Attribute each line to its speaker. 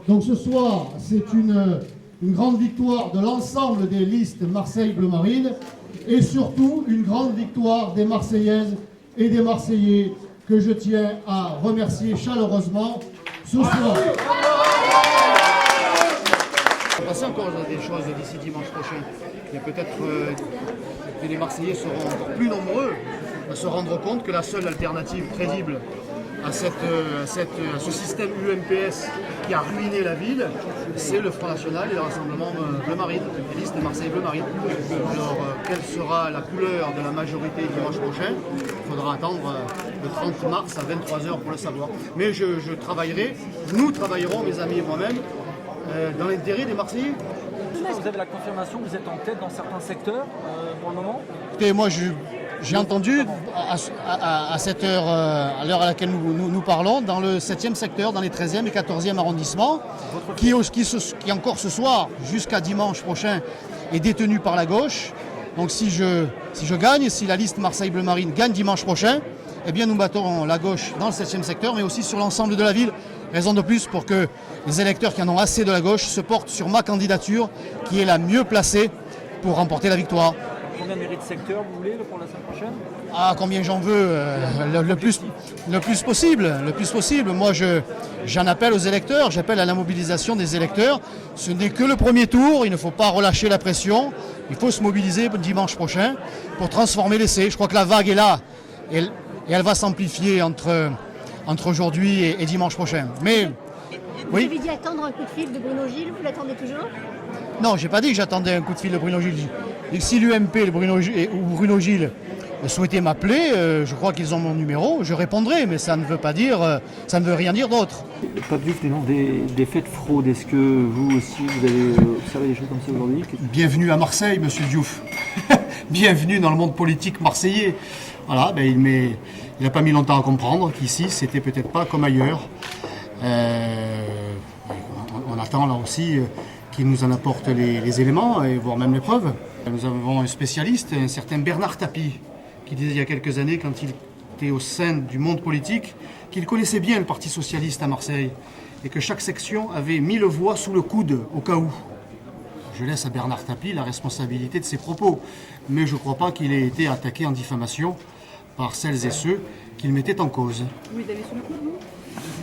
Speaker 1: Donc ce soir, c'est une grande victoire de l'ensemble des listes Marseille Bleu Marine et surtout une grande victoire des Marseillaises et des Marseillais que je tiens à remercier chaleureusement ce soir.
Speaker 2: Il va passer encore des choses d'ici dimanche prochain. Et peut-être que les Marseillais seront encore plus nombreux à se rendre compte que la seule alternative crédible à ce système UMPS qui a ruiné la ville, c'est le Front National et le Rassemblement Bleu Marine, les listes de Marseille Bleu Marine. Alors, quelle sera la couleur de la majorité dimanche prochain? Il faudra attendre le 30 mars à 23h pour le savoir. Mais je travaillerai, nous travaillerons, mes amis et moi-même, dans l'intérêt des Marseillais.
Speaker 3: Vous avez la confirmation que vous êtes en tête dans certains secteurs pour le moment?
Speaker 2: Et moi, j'ai entendu à cette heure, à l'heure à laquelle nous parlons, dans le 7e secteur, dans les 13e et 14e arrondissements, qui encore ce soir, jusqu'à dimanche prochain, est détenu par la gauche. Donc si je gagne, si la liste Marseille Bleu Marine gagne dimanche prochain, eh bien nous battrons la gauche dans le 7e secteur, mais aussi sur l'ensemble de la ville. Raison de plus pour que les électeurs qui en ont assez de la gauche se portent sur ma candidature, qui est la mieux placée pour remporter la victoire.
Speaker 3: Combien de mairies de secteur vous voulez pour la semaine prochaine?
Speaker 2: Ah, combien j'en veux, le plus possible. Moi, j'en appelle aux électeurs, j'appelle à la mobilisation des électeurs. Ce n'est que le premier tour, il ne faut pas relâcher la pression. Il faut se mobiliser dimanche prochain pour transformer l'essai. Je crois que la vague est là et elle va s'amplifier entre aujourd'hui et dimanche prochain. Mais
Speaker 4: vous avez dit attendre un coup de fil de Bruno Gilles, vous l'attendez toujours?
Speaker 2: Non, j'ai pas dit que j'attendais un coup de fil de Bruno Gilles. Et si l'UMP ou Bruno Gilles souhaitaient m'appeler, je crois qu'ils ont mon numéro, je répondrai, mais ça ne veut rien dire d'autre.
Speaker 3: Pape Diouf, des faits de fraude, est-ce que vous aussi vous avez observé des choses comme ça aujourd'hui?
Speaker 2: Bienvenue à Marseille, monsieur Diouf. Bienvenue dans le monde politique marseillais. Voilà, il n'a pas mis longtemps à comprendre qu'ici, c'était peut-être pas comme ailleurs. On attend là aussi qu'il nous en apporte les éléments, et voire même les preuves. Nous avons un spécialiste, un certain Bernard Tapie, qui disait il y a quelques années, quand il était au sein du monde politique, qu'il connaissait bien le Parti Socialiste à Marseille, et que chaque section avait 1000 voix sous le coude, au cas où. Je laisse à Bernard Tapie la responsabilité de ses propos, mais je ne crois pas qu'il ait été attaqué en diffamation par celles et ceux qu'il mettait en cause.
Speaker 4: Vous les avez sous le coude, vous?